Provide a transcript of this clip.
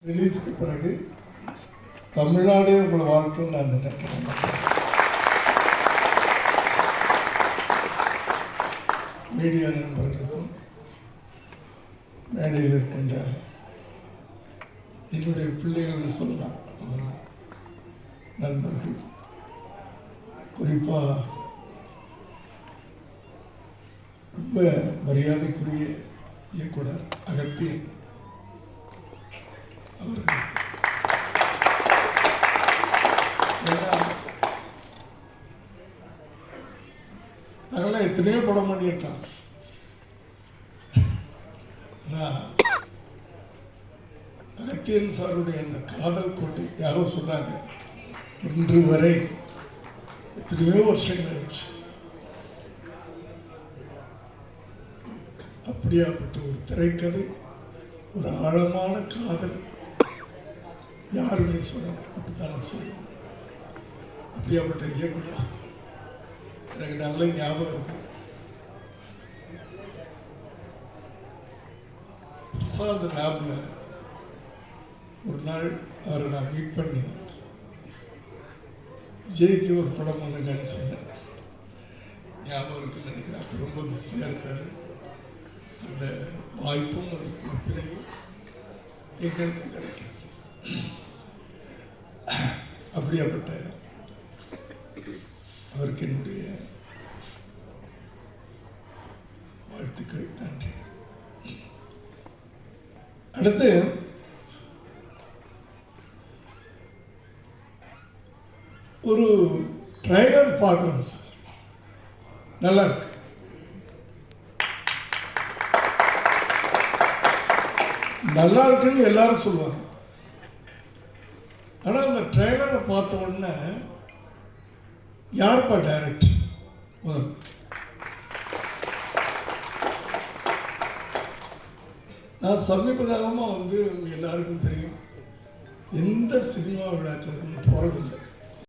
ரிலீஸுக்கு பிறகு தமிழ்நாடே உங்களை வாழ்த்துன்னு நான் நினைக்கிறேன். மீடியா நண்பர்களுக்கும் மேடையில் இருக்கின்ற என்னுடைய பிள்ளைகள் சொல்லலாம் நண்பர்கள், குறிப்பாக ரொம்ப மரியாதைக்குரிய இயக்குனர் அகத்தியன் அவர்கள். நாங்களாம் எத்தனையோ படம் பண்ணியிருக்கலாம். அகத்தியன் சாருடைய அந்த காதல் கோட்டை யாரோ சொன்னாங்க, இன்று வரை எத்தனையோ வருஷங்கள் ஆயிடுச்சு. அப்படியாப்பட்ட ஒரு திரைக்கதை, ஒரு ஆழமான காதல் யாருமே சொல்லணும், அப்படித்தானே சொல்லணும். அப்படியாப்பட்ட இயக்குனர் எனக்கு நல்ல ஞாபகம் இருக்கு. பிரசாத் லேப்ல ஒரு நாள் அவரை நான் மீட் பண்ணி விஜய்க்கு ஒரு படம் பண்ணுங்கன்னு சொன்னேன். ஞாபகம் இருக்குன்னு நினைக்கிறேன். அப்போ ரொம்ப பிஸியாக இருந்தார். அந்த வாய்ப்பும் அந்த குறிப்பினையும் எங்களுக்கு கிடைக்கிறது. அப்படியாப்பட்ட அவருக்கு என்னுடைய வாழ்த்துக்கள், நன்றி. அடுத்து ஒரு ட்ரைலர் பார்க்குறோம் சார், நல்லா இருக்கு. நல்லா இருக்குன்னு எல்லாரும் சொல்லுவாங்க. ஆனால் அந்த ட்ரெய்லரை பார்த்த உடனே யாருப்பா டைரக்டர்? முதல் நான் சமீப காலமாக உங்கள் எல்லாருக்கும் தெரியும், எந்த சினிமா விழாக்களுக்கும் போகிறதில்லை.